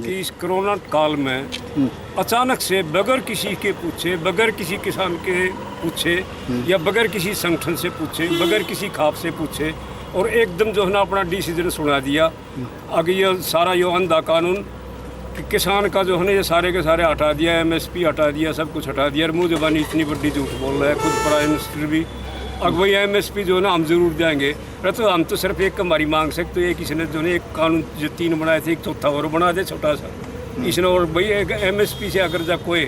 कि इस कोरोना काल में अचानक से बगैर किसी के पूछे, बगैर किसी किसान के पूछे या बगैर किसी संगठन से पूछे, बगैर किसी खाप से पूछे और एकदम जो है ना अपना डिसीजन सुना दिया। आगे ये सारा यो अंधा कानून कि किसान का जो है ना ये सारे के सारे हटा दिया, एमएसपी हटा दिया, सब कुछ हटा दिया और मुँह ज़बानी इतनी बड़ी झूठ बोल रहा है खुद प्राइम मिनिस्टर भी। अब वही एमएसपी जो है ना हम ज़रूर देंगे, तो हम तो सिर्फ एक हमारी मांग सकते हैं। किसी ने जो है एक कानून जो 3 बनाए थे, एक चौथा और बना दे छोटा सा इसने। और भाई एक एमएसपी से अगर जा कोई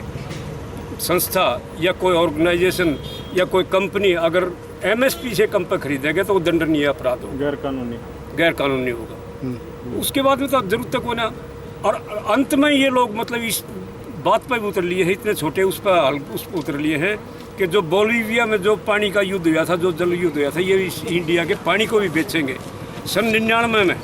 संस्था या कोई ऑर्गेनाइजेशन या कोई कंपनी अगर एमएसपी से कम पर खरीदेगा तो वो दंडनीय अपराध होगा, गैर कानूनी होगा। उसके बाद में तो अब जरूरत तक होना। और अंत में ये लोग मतलब इस बात पर भी उतर लिए हैं, इतने छोटे उस पर उतर लिए हैं कि जो बोलीविया में जो पानी का युद्ध हुआ था, जो जल युद्ध हुआ था, ये इस इंडिया के पानी को भी बेचेंगे। सन 99 में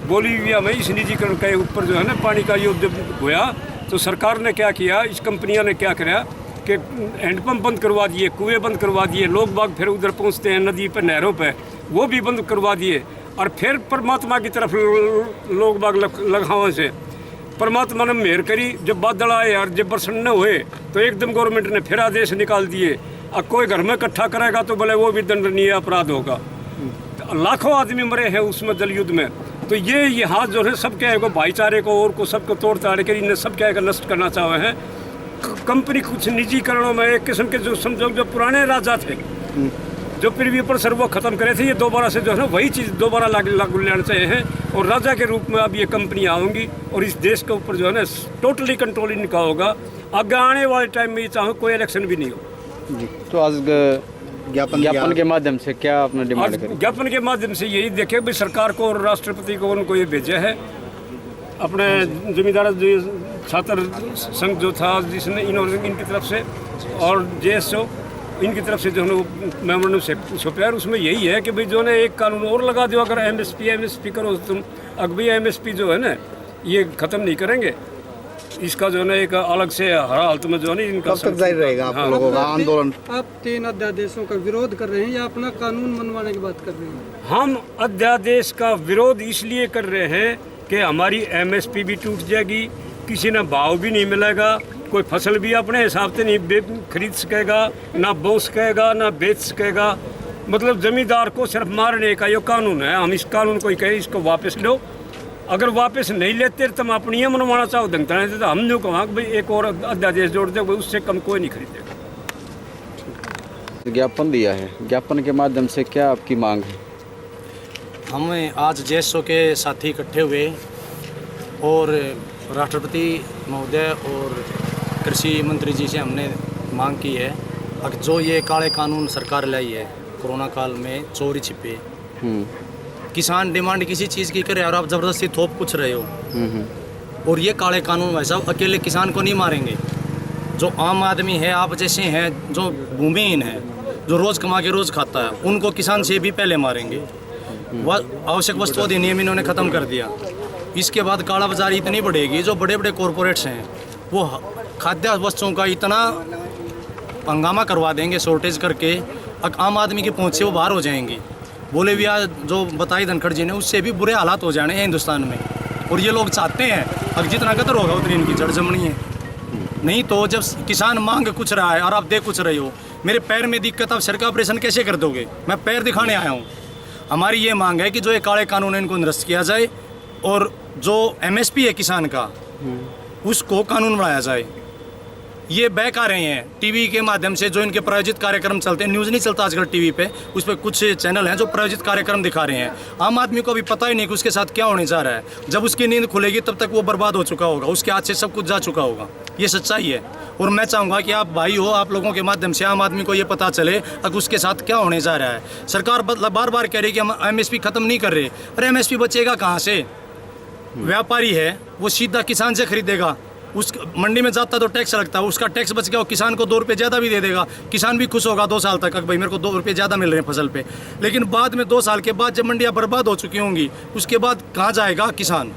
बोलीविया में इस निजीकरण के ऊपर जो है ना पानी का युद्ध हुआ तो सरकार ने क्या किया, इस कंपनियों ने क्या किया कि हैंडपम्प बंद करवा दिए, कुएँ बंद करवा दिए, लोग बाग फिर उधर पहुँचते हैं नदी पर, नहरों पर, वो भी बंद करवा दिए। और फिर परमात्मा की तरफ लोग बाग लगाओं से परमात्मा ने मेहर करी। जब बादल आए और जब बरसात न हुए तो एकदम गवर्नमेंट ने फिर आदेश निकाल दिए। अब कोई घर में इकट्ठा करेगा तो भले वो भी दंडनीय अपराध होगा। लाखों आदमी मरे हैं उसमें जल युद्ध में। तो ये हाथ जो है सब क्या है भाईचारे को और को सबको तोड़ ताड़ कर इन्हें सब क्या है नष्ट करना चाहे हैं। कंपनी कुछ निजीकरणों में एक किस्म के जो समझो जो पुराने राजा थे जो पृथ्वी पर सर वो खत्म करे थे, ये दोबारा से जो है ना वही चीज़ दोबारा लागू लेना चाहिए हैं। और राजा के रूप में अब ये कंपनियाँ आऊँगी और इस देश के ऊपर जो है ना टोटली कंट्रोल इनका होगा। आगे आने वाले टाइम में ये चाहो कोई इलेक्शन भी नहीं हो जी। तो आज ज्ञापन के माध्यम से क्या अपना डिमांड करें? ज्ञापन के माध्यम से यही देखे भाई सरकार को और राष्ट्रपति को उनको ये भेजा है। अपने जमींदार जो छात्र संघ जो था जिसने इनकी तरफ से और JSO इनकी तरफ से जो है मेमोरेंडम से छुपा, उसमें यही है कि भाई जो है एक कानून और लगा दो। अगर एमएसपी करो तुम, अगर भाई एमएसपी जो है ना ये ख़त्म नहीं करेंगे, इसका जो है ना एक अलग से हर हालत में जो है ना इनका कब तक जारी रहेगा आप लोगों का आंदोलन? आप 3 अध्यादेशों का विरोध कर रहे हैं या अपना कानून मनवाने की बात कर रहे हैं? हम अध्यादेश का विरोध इसलिए कर रहे हैं कि हमारी एमएसपी भी टूट जाएगी, किसी ने भाव भी नहीं मिलेगा, कोई फसल भी अपने हिसाब से नहीं खरीद सकेगा, ना बो सकेगा, ना बेच सकेगा। मतलब जमींदार को सिर्फ मारने का ये कानून है। हम इस कानून को ही कहे इसको वापस लो। अगर वापस नहीं लेते तो हम अपनी ये मनवाना चाहो दंगता नहीं तो हम जो कहा भाई एक और अध्यादेश जोड़ दे, उससे कम कोई नहीं खरीदेगा। ज्ञापन दिया है, ज्ञापन के माध्यम से क्या आपकी मांग है? हम आज JSO के साथी इकट्ठे हुए और राष्ट्रपति महोदय और कृषि मंत्री जी से हमने मांग की है कि जो ये काले कानून सरकार लाई है कोरोना काल में चोरी छिपे, किसान डिमांड किसी चीज़ की करे और आप ज़बरदस्ती थोप कुछ रहे हो। और ये काले कानून भाई साहब अकेले किसान को नहीं मारेंगे, जो आम आदमी है आप जैसे हैं जो भूमिहीन है जो रोज़ कमा के रोज़ खाता है उनको किसान से भी पहले मारेंगे। आवश्यक वस्तु अधिनियम इन्होंने ख़त्म कर दिया। इसके बाद काला बाजारी इतनी बढ़ेगी, जो बड़े बड़े कॉरपोरेट्स हैं वो खाद्य वस्तुओं का इतना हंगामा करवा देंगे शॉर्टेज करके, आम आदमी की पहुंच से वो बाहर हो जाएंगी। बोलीविया जो बताई धनखड़ जी ने उससे भी बुरे हालात हो जाने हैं हिंदुस्तान में। और ये लोग चाहते हैं अगर जितना कदर होगा उतनी इनकी जड़ जमनी है। नहीं तो जब किसान मांग कुछ रहा है और आप दे कुछ रहे हो, मेरे पैर में दिक्कत, आप सर का ऑपरेशन कैसे कर दोगे? मैं पैर दिखाने आया हूँ। हमारी ये मांग है कि जो ये काले कानून है इनको निरस्त किया जाए और जो MSP है किसान का उसको कानून बनाया जाए। ये बहका रहे हैं टीवी के माध्यम से, जो इनके प्रायोजित कार्यक्रम चलते हैं। न्यूज़ नहीं चलता आजकल टीवी पे, उस पर कुछ चैनल हैं जो प्रायोजित कार्यक्रम दिखा रहे हैं। आम आदमी को अभी पता ही नहीं कि उसके साथ क्या होने जा रहा है। जब उसकी नींद खुलेगी तब तक वो बर्बाद हो चुका होगा, उसके हाथ से सब कुछ जा चुका होगा। ये सच्चाई है। और मैं चाहूँगा कि आप भाई हो, आप लोगों के माध्यम से आम आदमी को ये पता चले कि उसके साथ क्या होने जा रहा है। सरकार बार बार कह रही कि हम MSP ख़त्म नहीं कर रहे, अरे MSP बचेगा कहाँ से? व्यापारी है वो सीधा किसान से खरीदेगा, उस मंडी में जाता तो टैक्स लगता है, उसका टैक्स बच गया, वो किसान को 2 रुपये ज़्यादा भी दे देगा। किसान भी खुश होगा 2 साल तक, भाई मेरे को 2 रुपये ज़्यादा मिल रहे हैं फसल पे। लेकिन बाद में 2 साल के बाद जब मंडियाँ बर्बाद हो चुकी होंगी, उसके बाद कहाँ जाएगा किसान?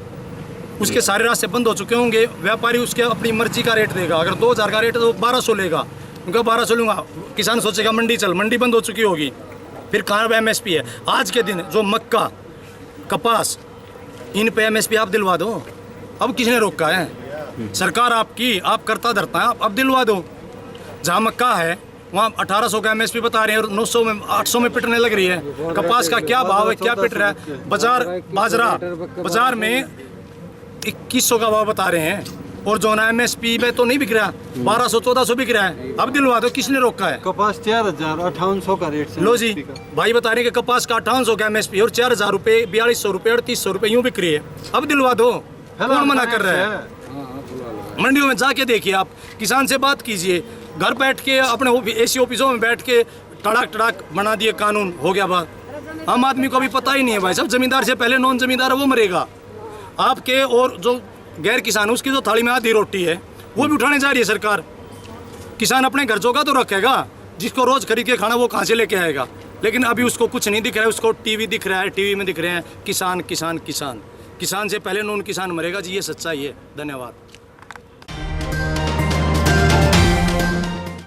उसके सारे रास्ते बंद हो चुके होंगे। व्यापारी उसके अपनी मर्जी का रेट देगा। अगर 2000 का रेट है तो 1200 लेगा, उनका 1200 लूँगा। किसान सोचेगा मंडी चल, मंडी बंद हो चुकी होगी, फिर कहाँ MSP है? आज के दिन जो मक्का, कपास, इन पे MSP आप दिलवा दो। अब किसने रोका है? सरकार आपकी, आप करता धरता है, अब दिलवा दो। जहाँ मक्का है वहाँ 1800 का MSP बता रहे हैं और 900 में 800 में पिटने लग रही है। कपास का क्या भाव है, क्या पिट रहा है? बाजरा बाजार में 2100 का भाव बता रहे हैं और जो ना MSP में तो नहीं बिक रहा, 1200-1400 बिक रहा है। अब दिलवा दो, किसने रोका है? कपास 4000-5800 का रेट से लो जी, भाई बता रहे हैं कि कपास का 5800 का MSP और 4000 रुपये, 4200 रुपये, 3800 रुपये यूँ बिक रही है। अब दिलवा दो, कौन मना कर रहा है? मंडियों में जाके देखिए, आप किसान से बात कीजिए, घर बैठ के अपने AC ऑफिसों में बैठ के टड़ाक टड़ाक बना दिए कानून, हो गया बात। आम आदमी को अभी पता ही नहीं है भाई साहब, जमींदार से पहले नॉन जमींदार है वो मरेगा। आपके और जो गैर किसान है उसकी जो थाली में आधी रोटी है वो भी उठाने जा रही है सरकार। किसान अपने घर जोगा तो रखेगा, जिसको रोज खरीद के खाना वो कहाँ से लेके आएगा? लेकिन अभी उसको कुछ नहीं दिख रहा है, उसको टीवी दिख रहा है, टीवी में दिख रहे हैं किसान किसान किसान। किसान से पहले नॉन किसान मरेगा जी, ये सच्चाई है। धन्यवाद।